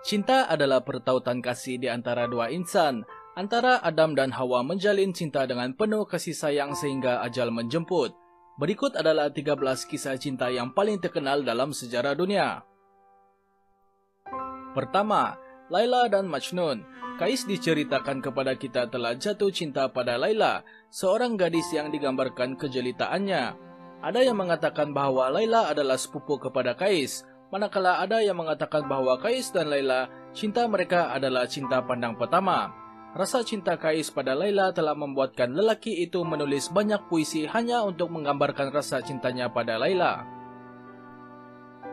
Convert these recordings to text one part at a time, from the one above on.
Cinta adalah pertautan kasih di antara dua insan. Antara Adam dan Hawa menjalin cinta dengan penuh kasih sayang sehingga ajal menjemput. Berikut adalah 13 kisah cinta yang paling terkenal dalam sejarah dunia. Pertama, Laila dan Majnun. Kais diceritakan kepada kita telah jatuh cinta pada Laila, seorang gadis yang digambarkan kejelitaannya. Ada yang mengatakan bahwa Laila adalah sepupu kepada Kais, manakala ada yang mengatakan bahwa Kais dan Laila, cinta mereka adalah cinta pandang pertama. Rasa cinta Kais pada Laila telah membuatkan lelaki itu menulis banyak puisi hanya untuk menggambarkan rasa cintanya pada Laila.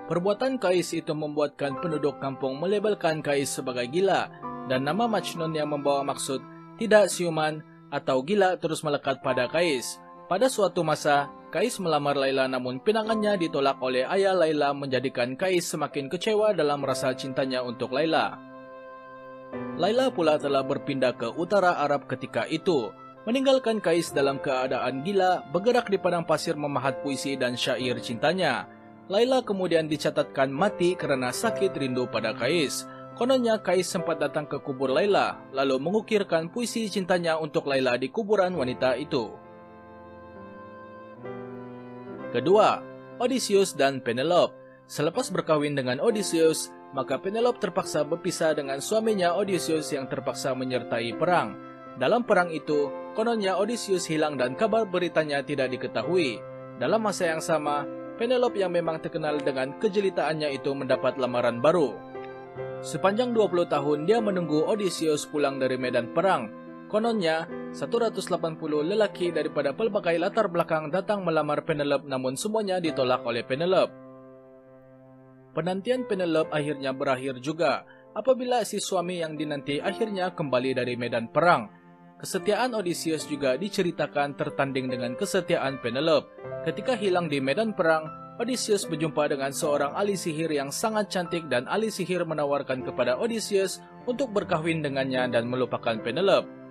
Perbuatan Kais itu membuatkan penduduk kampung melabelkan Kais sebagai gila, dan nama Majnun yang membawa maksud tidak siuman atau gila terus melekat pada Kais. Pada suatu masa, Kais melamar Laila namun pinangannya ditolak oleh ayah Laila menjadikan Kais semakin kecewa dalam rasa cintanya untuk Laila. Laila pula telah berpindah ke utara Arab ketika itu, meninggalkan Kais dalam keadaan gila, bergerak di padang pasir memahat puisi dan syair cintanya. Laila kemudian dicatatkan mati karena sakit rindu pada Kais. Kononnya Kais sempat datang ke kubur Laila, lalu mengukirkan puisi cintanya untuk Laila di kuburan wanita itu. Kedua, Odysseus dan Penelope. Selepas berkahwin dengan Odysseus, maka Penelope terpaksa berpisah dengan suaminya Odysseus yang terpaksa menyertai perang. Dalam perang itu, kononnya Odysseus hilang dan kabar beritanya tidak diketahui. Dalam masa yang sama, Penelope yang memang terkenal dengan kejelitaannya itu mendapat lamaran baru. Sepanjang 20 tahun dia menunggu Odysseus pulang dari medan perang. Kononnya, 180 lelaki daripada pelbagai latar belakang datang melamar Penelope namun semuanya ditolak oleh Penelope. Penantian Penelope akhirnya berakhir juga apabila si suami yang dinanti akhirnya kembali dari medan perang. Kesetiaan Odysseus juga diceritakan tertanding dengan kesetiaan Penelope. Ketika hilang di medan perang, Odysseus berjumpa dengan seorang ahli sihir yang sangat cantik dan ahli sihir menawarkan kepada Odysseus untuk berkahwin dengannya dan melupakan Penelope.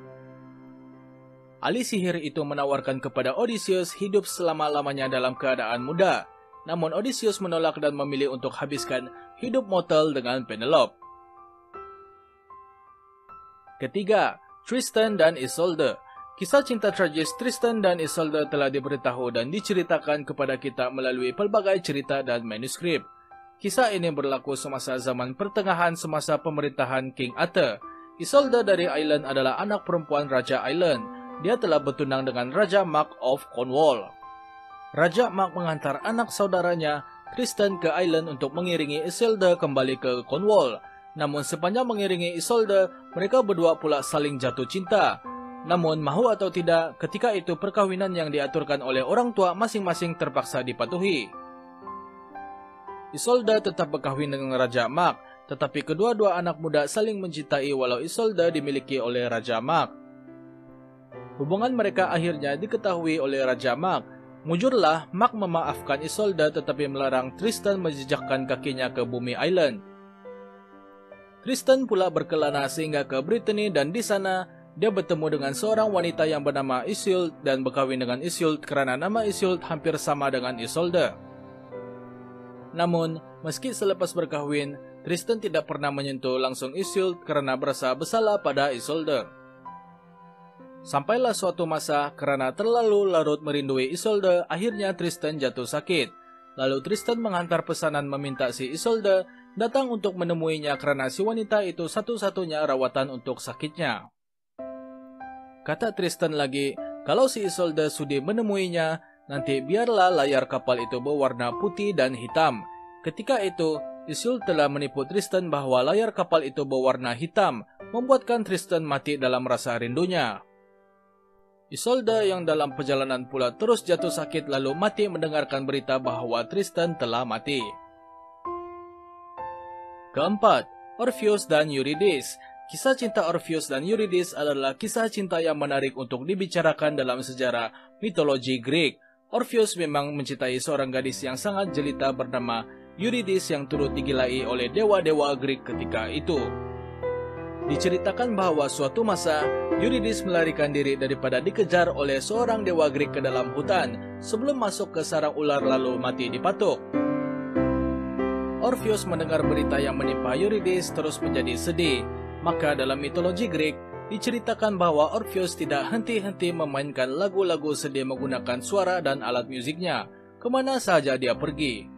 Ahli sihir itu menawarkan kepada Odysseus hidup selama-lamanya dalam keadaan muda. Namun Odysseus menolak dan memilih untuk habiskan hidup mortal dengan Penelope. Ketiga, Tristan dan Isolde. Kisah cinta tragis Tristan dan Isolde telah diberitahu dan diceritakan kepada kita melalui pelbagai cerita dan manuskrip. Kisah ini berlaku semasa zaman pertengahan semasa pemerintahan King Arthur. Isolde dari Ireland adalah anak perempuan Raja Ireland. Dia telah bertunang dengan Raja Mark of Cornwall. Raja Mark menghantar anak saudaranya, Tristan, ke Ireland untuk mengiringi Isolde kembali ke Cornwall. Namun sepanjang mengiringi Isolde, mereka berdua pula saling jatuh cinta. Namun mahu atau tidak, ketika itu perkawinan yang diaturkan oleh orang tua masing-masing terpaksa dipatuhi. Isolde tetap berkahwin dengan Raja Mark, tetapi kedua-dua anak muda saling mencintai walau Isolde dimiliki oleh Raja Mark. Hubungan mereka akhirnya diketahui oleh Raja Mark. Mujurlah, Mark memaafkan Isolde tetapi melarang Tristan menjejakkan kakinya ke bumi Ireland. Tristan pula berkelana sehingga ke Brittany dan di sana dia bertemu dengan seorang wanita yang bernama Isolde dan berkahwin dengan Isolde karena nama Isolde hampir sama dengan Isolde. Namun, meski selepas berkahwin, Tristan tidak pernah menyentuh langsung Isolde karena berasa bersalah pada Isolde. Sampailah suatu masa, karena terlalu larut merindui Isolde, akhirnya Tristan jatuh sakit. Lalu Tristan menghantar pesanan meminta si Isolde datang untuk menemuinya karena si wanita itu satu-satunya rawatan untuk sakitnya. Kata Tristan lagi, kalau si Isolde sudi menemuinya, nanti biarlah layar kapal itu berwarna putih dan hitam. Ketika itu, Isolde telah menipu Tristan bahwa layar kapal itu berwarna hitam, membuatkan Tristan mati dalam rasa rindunya. Isolde yang dalam perjalanan pula terus jatuh sakit lalu mati mendengarkan berita bahwa Tristan telah mati. Keempat, Orpheus dan Eurydice. Kisah cinta Orpheus dan Eurydice adalah kisah cinta yang menarik untuk dibicarakan dalam sejarah mitologi Greek. Orpheus memang mencintai seorang gadis yang sangat jelita bernama Eurydice yang turut digilai oleh dewa-dewa Greek ketika itu. Diceritakan bahwa suatu masa, Eurydice melarikan diri daripada dikejar oleh seorang dewa Greek ke dalam hutan sebelum masuk ke sarang ular lalu mati dipatuk. Orpheus mendengar berita yang menimpa Eurydice terus menjadi sedih. Maka dalam mitologi Greek, diceritakan bahwa Orpheus tidak henti-henti memainkan lagu-lagu sedih menggunakan suara dan alat musiknya, kemana saja dia pergi.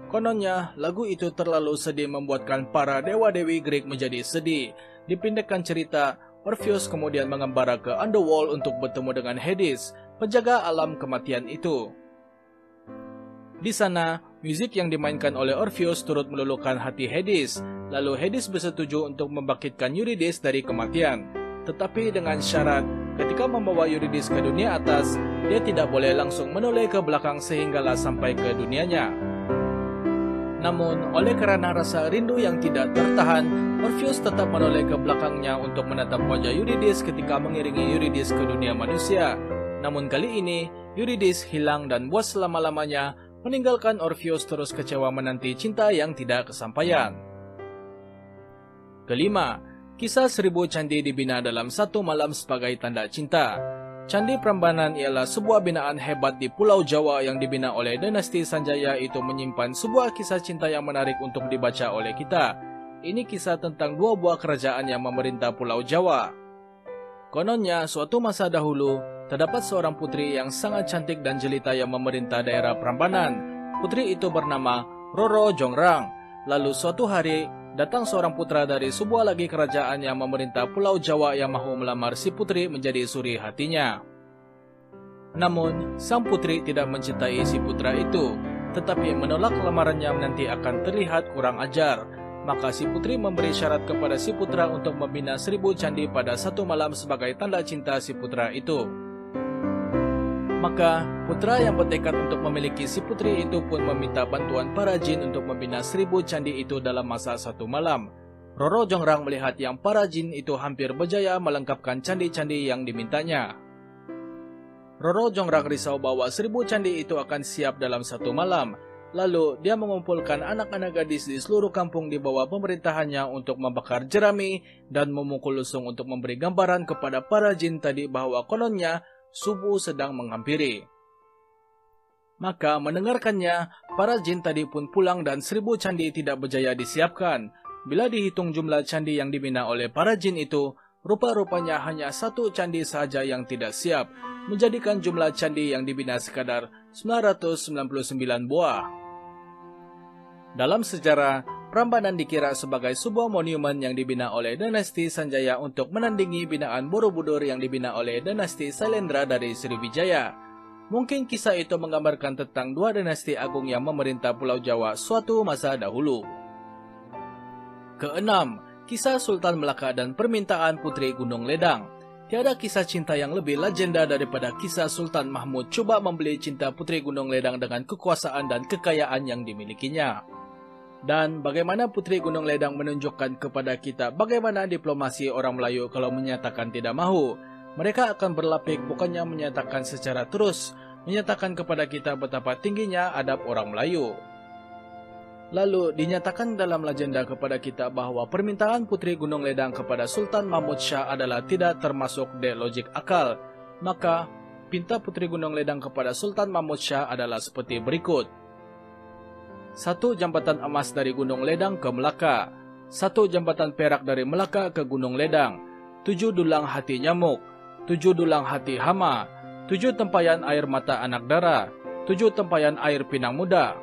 Kononnya, lagu itu terlalu sedih membuatkan para dewa-dewi Greek menjadi sedih. Dipindahkan cerita, Orpheus kemudian mengembara ke Underworld untuk bertemu dengan Hades, penjaga alam kematian itu. Di sana, musik yang dimainkan oleh Orpheus turut meluluhkan hati Hades, lalu Hades bersetuju untuk membangkitkan Eurydice dari kematian. Tetapi dengan syarat, ketika membawa Eurydice ke dunia atas, dia tidak boleh langsung menoleh ke belakang sehinggalah sampai ke dunianya. Namun, oleh karena rasa rindu yang tidak tertahan, Orpheus tetap menoleh ke belakangnya untuk menatap wajah Eurydice ketika mengiringi Eurydice ke dunia manusia. Namun kali ini, Eurydice hilang dan buas selama-lamanya, meninggalkan Orpheus terus kecewa menanti cinta yang tidak kesampaian. Kelima, kisah 1000 candi dibina dalam satu malam sebagai tanda cinta. Candi Prambanan ialah sebuah binaan hebat di Pulau Jawa yang dibina oleh dinasti Sanjaya. Itu menyimpan sebuah kisah cinta yang menarik untuk dibaca oleh kita. Ini kisah tentang dua buah kerajaan yang memerintah Pulau Jawa. Kononnya, suatu masa dahulu, terdapat seorang putri yang sangat cantik dan jelita yang memerintah daerah Prambanan. Putri itu bernama Roro Jongrang. Lalu suatu hari, datang seorang putra dari sebuah lagi kerajaan yang memerintah Pulau Jawa yang mahu melamar si putri menjadi suri hatinya. Namun, sang putri tidak mencintai si putra itu, tetapi menolak lamarannya nanti akan terlihat kurang ajar. Maka si putri memberi syarat kepada si putra untuk membina 1000 candi pada satu malam sebagai tanda cinta si putra itu. Maka, putra yang bertekad untuk memiliki si putri itu pun meminta bantuan para jin untuk membina 1000 candi itu dalam masa satu malam. Roro Jongrang melihat yang para jin itu hampir berjaya melengkapkan candi-candi yang dimintanya. Roro Jongrang risau bahwa 1000 candi itu akan siap dalam satu malam. Lalu, dia mengumpulkan anak-anak gadis di seluruh kampung di bawah pemerintahannya untuk membakar jerami dan memukul lutung untuk memberi gambaran kepada para jin tadi bahwa kononnya subuh sedang menghampiri. Maka mendengarkannya, para jin tadi pun pulang dan 1000 candi tidak berjaya disiapkan. Bila dihitung jumlah candi yang dibina oleh para jin itu, rupa-rupanya hanya satu candi saja yang tidak siap, menjadikan jumlah candi yang dibina sekadar 999 buah. Dalam sejarah, Prambanan dikira sebagai sebuah monumen yang dibina oleh dinasti Sanjaya untuk menandingi binaan Borobudur yang dibina oleh dinasti Sailendra dari Sriwijaya. Mungkin kisah itu menggambarkan tentang dua dinasti agung yang memerintah Pulau Jawa suatu masa dahulu. Keenam, kisah Sultan Melaka dan permintaan Putri Gunung Ledang. Tiada kisah cinta yang lebih legenda daripada kisah Sultan Mahmud coba membeli cinta Putri Gunung Ledang dengan kekuasaan dan kekayaan yang dimilikinya. Dan bagaimana Putri Gunung Ledang menunjukkan kepada kita bagaimana diplomasi orang Melayu kalau menyatakan tidak mahu. Mereka akan berlapik, bukannya menyatakan secara terus, menyatakan kepada kita betapa tingginya adab orang Melayu. Lalu dinyatakan dalam legenda kepada kita bahwa permintaan Putri Gunung Ledang kepada Sultan Mahmud Shah adalah tidak termasuk de logik akal. Maka, pinta Putri Gunung Ledang kepada Sultan Mahmud Shah adalah seperti berikut. 1 jambatan emas dari Gunung Ledang ke Melaka, 1 jambatan perak dari Melaka ke Gunung Ledang, 7 dulang hati nyamuk, 7 dulang hati hama, 7 tempayan air mata anak dara, 7 tempayan air pinang muda,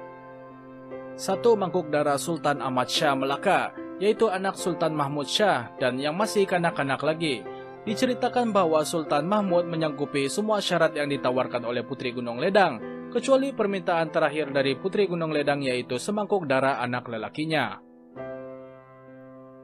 1 mangkuk darah Sultan Ahmad Shah Melaka, yaitu anak Sultan Mahmud Shah dan yang masih kanak-kanak lagi. Diceritakan bahwa Sultan Mahmud menyanggupi semua syarat yang ditawarkan oleh Putri Gunung Ledang, kecuali permintaan terakhir dari Putri Gunung Ledang yaitu semangkuk darah anak lelakinya.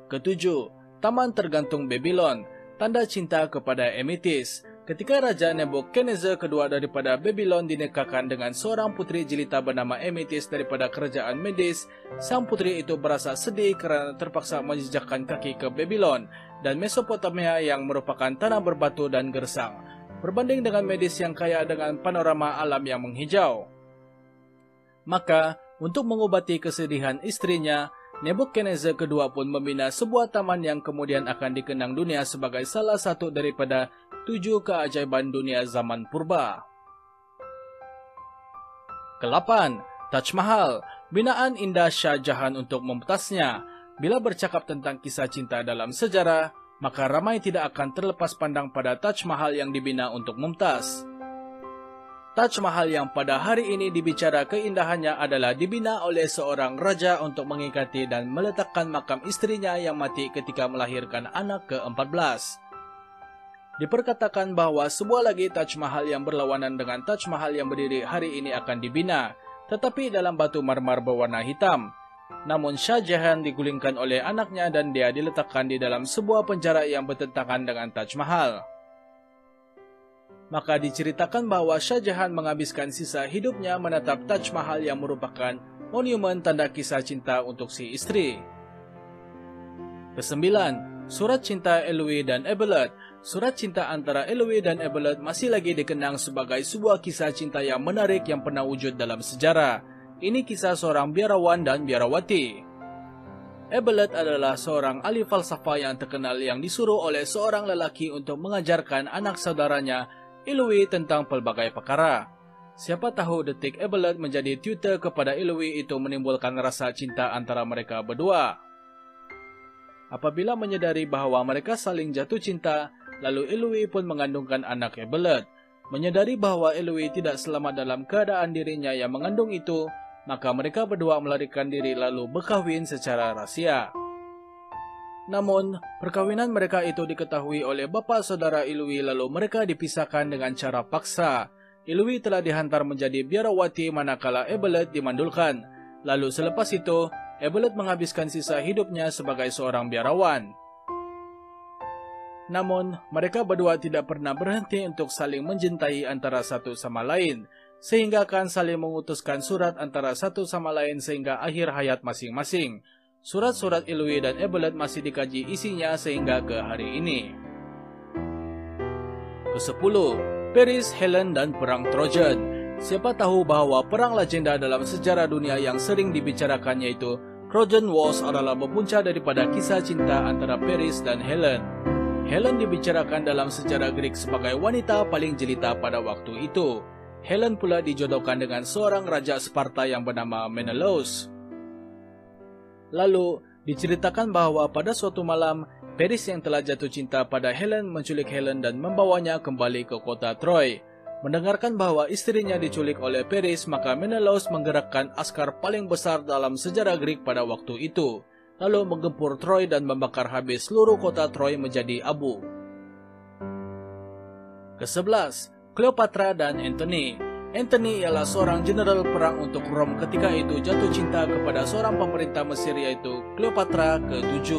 Ketujuh, Taman Tergantung Babylon, tanda cinta kepada Emitis. Ketika Raja Nebukadnezar kedua daripada Babylon dinikahkan dengan seorang putri jelita bernama Emitis daripada kerajaan Medes, sang putri itu berasa sedih kerana terpaksa menjejakkan kaki ke Babylon dan Mesopotamia yang merupakan tanah berbatu dan gersang, berbanding dengan Medes yang kaya dengan panorama alam yang menghijau. Maka, untuk mengobati kesedihan istrinya, Nebukadnezar kedua pun membina sebuah taman yang kemudian akan dikenang dunia sebagai salah satu daripada 7 keajaiban dunia zaman purba. Ke-8, Taj Mahal, Binaan indah Shah Jahan untuk Mumtaznya. Bila bercakap tentang kisah cinta dalam sejarah, maka ramai tidak akan terlepas pandang pada Taj Mahal yang dibina untuk Mumtaz. Taj Mahal yang pada hari ini dibicara keindahannya adalah dibina oleh seorang raja untuk mengikati dan meletakkan makam istrinya yang mati ketika melahirkan anak ke-14. Diperkatakan bahwa sebuah lagi Taj Mahal yang berlawanan dengan Taj Mahal yang berdiri hari ini akan dibina, tetapi dalam batu marmer berwarna hitam. Namun Shah Jahan digulingkan oleh anaknya dan dia diletakkan di dalam sebuah penjara yang bertentangan dengan Taj Mahal. Maka diceritakan bahwa Shah Jahan menghabiskan sisa hidupnya menatap Taj Mahal yang merupakan monumen tanda kisah cinta untuk si istri. Kesembilan, Surat Cinta Eloise dan Ebelet. Surat cinta antara Eloise dan Ebelet masih lagi dikenang sebagai sebuah kisah cinta yang menarik yang pernah wujud dalam sejarah. Ini kisah seorang biarawan dan biarawati. Ebelet adalah seorang ahli falsafah yang terkenal yang disuruh oleh seorang lelaki untuk mengajarkan anak saudaranya Eloise tentang pelbagai perkara. Siapa tahu detik Ebelet menjadi tutor kepada Eloise itu menimbulkan rasa cinta antara mereka berdua. Apabila menyadari bahwa mereka saling jatuh cinta, lalu Eloise pun mengandungkan anak Ebelet. Menyadari bahwa Eloise tidak selamat dalam keadaan dirinya yang mengandung itu, maka mereka berdua melarikan diri lalu berkahwin secara rahasia. Namun, perkawinan mereka itu diketahui oleh bapa saudara Eloise lalu mereka dipisahkan dengan cara paksa. Eloise telah dihantar menjadi biarawati manakala Ebelet dimandulkan. Lalu selepas itu, Ebelet menghabiskan sisa hidupnya sebagai seorang biarawan. Namun, mereka berdua tidak pernah berhenti untuk saling mencintai antara satu sama lain, sehingga akan saling mengutuskan surat antara satu sama lain sehingga akhir hayat masing-masing. Surat-surat Eloise dan Ebelet masih dikaji isinya sehingga ke hari ini. Ke-10, Paris, Helen, dan Perang Trojan. Siapa tahu bahwa perang legenda dalam sejarah dunia yang sering dibicarakan yaitu Trojan Wars adalah berpunca daripada kisah cinta antara Paris dan Helen. Helen dibicarakan dalam sejarah Greek sebagai wanita paling jelita pada waktu itu. Helen pula dijodohkan dengan seorang raja Sparta yang bernama Menelaus. Lalu, diceritakan bahwa pada suatu malam, Paris yang telah jatuh cinta pada Helen menculik Helen dan membawanya kembali ke kota Troy. Mendengarkan bahwa istrinya diculik oleh Paris, maka Menelaus menggerakkan askar paling besar dalam sejarah Greek pada waktu itu, lalu menggempur Troy dan membakar habis seluruh kota Troy menjadi abu. Ke-11, Cleopatra dan Antony. Antony ialah seorang jenderal perang untuk Rom ketika itu jatuh cinta kepada seorang pemerintah Mesir yaitu Cleopatra ke-7.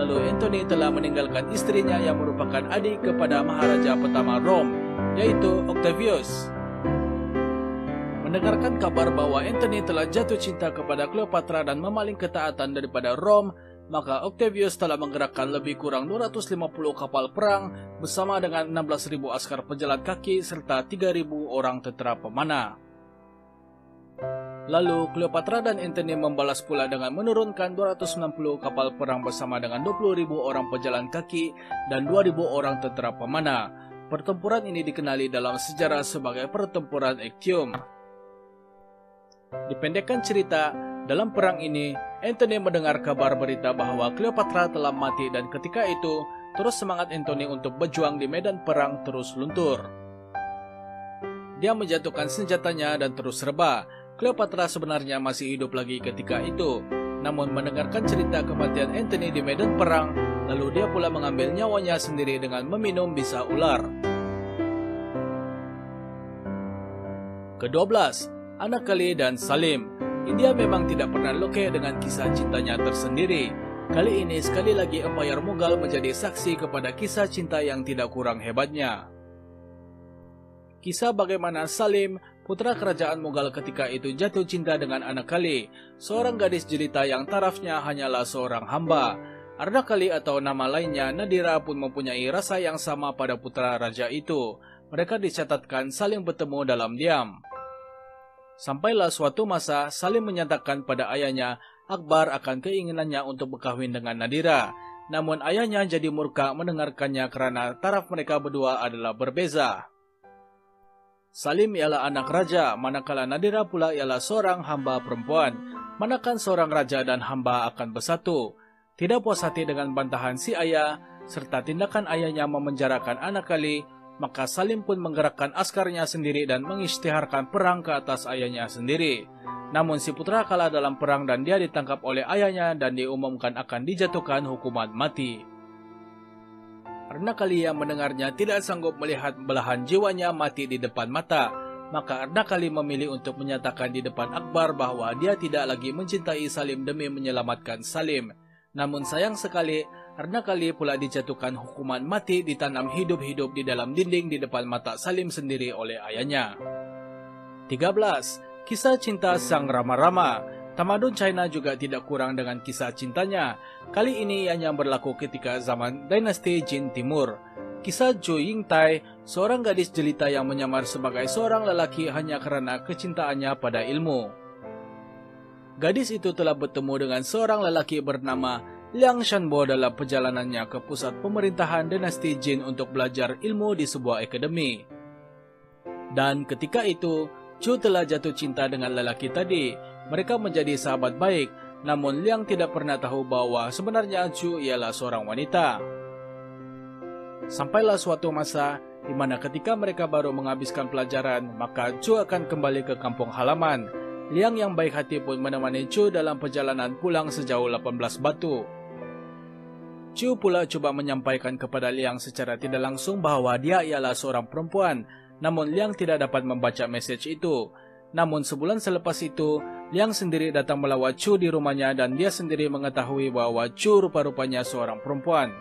Lalu Antony telah meninggalkan istrinya yang merupakan adik kepada Maharaja pertama Rom, yaitu Octavius. Mendengarkan kabar bahwa Antony telah jatuh cinta kepada Cleopatra dan memaling ketaatan daripada Rom, maka Octavius telah menggerakkan lebih kurang 250 kapal perang bersama dengan 16.000 askar pejalan kaki serta 3.000 orang tentera pemanah. Lalu Cleopatra dan Antony membalas pula dengan menurunkan 260 kapal perang bersama dengan 20.000 orang pejalan kaki dan 2.000 orang tentera pemanah. Pertempuran ini dikenali dalam sejarah sebagai pertempuran Actium. Dipendekkan cerita, dalam perang ini, Antony mendengar kabar berita bahwa Cleopatra telah mati dan ketika itu, terus semangat Antony untuk berjuang di medan perang terus luntur. Dia menjatuhkan senjatanya dan terus rebah. Cleopatra sebenarnya masih hidup lagi ketika itu. Namun mendengarkan cerita kematian Antony di medan perang, lalu dia pula mengambil nyawanya sendiri dengan meminum bisa ular. Ke-12, Anakali dan Salim. India memang tidak pernah loke dengan kisah cintanya tersendiri. Kali ini sekali lagi Empayar Mughal menjadi saksi kepada kisah cinta yang tidak kurang hebatnya. Kisah bagaimana Salim, putra kerajaan Mughal ketika itu jatuh cinta dengan Anakali, seorang gadis jelita yang tarafnya hanyalah seorang hamba. Anakali atau nama lainnya Nadira pun mempunyai rasa yang sama pada putra raja itu. Mereka dicatatkan saling bertemu dalam diam. Sampailah suatu masa Salim menyatakan pada ayahnya Akbar akan keinginannya untuk berkahwin dengan Nadira. Namun ayahnya jadi murka mendengarkannya karena taraf mereka berdua adalah berbeza. Salim ialah anak raja, manakala Nadira pula ialah seorang hamba perempuan. Manakan seorang raja dan hamba akan bersatu. Tidak puas hati dengan bantahan si ayah, serta tindakan ayahnya memenjarakan anak kali, maka Salim pun menggerakkan askarnya sendiri dan mengisytiharkan perang ke atas ayahnya sendiri. Namun si putra kalah dalam perang dan dia ditangkap oleh ayahnya dan diumumkan akan dijatuhkan hukuman mati. Ernakali yang mendengarnya tidak sanggup melihat belahan jiwanya mati di depan mata, maka Ernakali memilih untuk menyatakan di depan Akbar bahwa dia tidak lagi mencintai Salim demi menyelamatkan Salim. Namun sayang sekali, Ernakali pula dijatuhkan hukuman mati ditanam hidup-hidup di dalam dinding di depan mata Salim sendiri oleh ayahnya. 13. Kisah cinta sang Rama-Rama. Tamadun China juga tidak kurang dengan kisah cintanya. Kali ini ianya berlaku ketika zaman dinasti Jin Timur. Kisah Zhu Yingtai, seorang gadis jelita yang menyamar sebagai seorang lelaki hanya karena kecintaannya pada ilmu. Gadis itu telah bertemu dengan seorang lelaki bernama Liang Shanbo dalam perjalanannya ke pusat pemerintahan dinasti Jin untuk belajar ilmu di sebuah akademi. Dan ketika itu, Zhu telah jatuh cinta dengan lelaki tadi. Mereka menjadi sahabat baik, namun Liang tidak pernah tahu bahwa sebenarnya Zhu ialah seorang wanita. Sampailah suatu masa di mana ketika mereka baru menghabiskan pelajaran, maka Zhu akan kembali ke kampung halaman. Liang yang baik hati pun menemani Zhu dalam perjalanan pulang sejauh 18 batu. Zhu pula coba menyampaikan kepada Liang secara tidak langsung bahwa dia ialah seorang perempuan, namun Liang tidak dapat membaca message itu. Namun sebulan selepas itu, Liang sendiri datang melawat Zhu di rumahnya dan dia sendiri mengetahui bahwa Zhu rupa-rupanya seorang perempuan.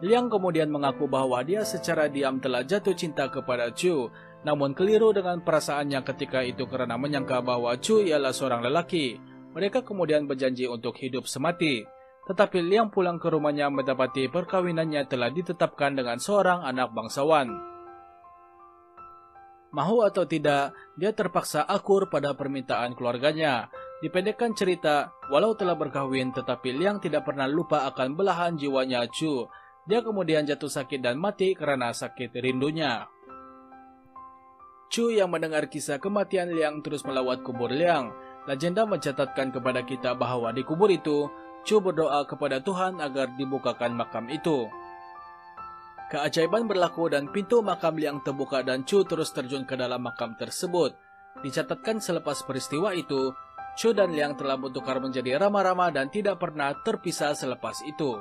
Liang kemudian mengaku bahwa dia secara diam telah jatuh cinta kepada Zhu, namun keliru dengan perasaannya ketika itu karena menyangka bahwa Zhu ialah seorang lelaki. Mereka kemudian berjanji untuk hidup semati. Tetapi Liang pulang ke rumahnya mendapati perkawinannya telah ditetapkan dengan seorang anak bangsawan. Mahu atau tidak, dia terpaksa akur pada permintaan keluarganya. Dipendekkan cerita, walau telah berkahwin tetapi Liang tidak pernah lupa akan belahan jiwanya Zhu. Dia kemudian jatuh sakit dan mati karena sakit rindunya. Zhu yang mendengar kisah kematian Liang terus melawat kubur Liang. Legenda mencatatkan kepada kita bahwa di kubur itu, Zhu berdoa kepada Tuhan agar dibukakan makam itu. Keajaiban berlaku dan pintu makam Liang terbuka dan Zhu terus terjun ke dalam makam tersebut. Dicatatkan selepas peristiwa itu, Zhu dan Liang telah bertukar menjadi rama-rama dan tidak pernah terpisah selepas itu.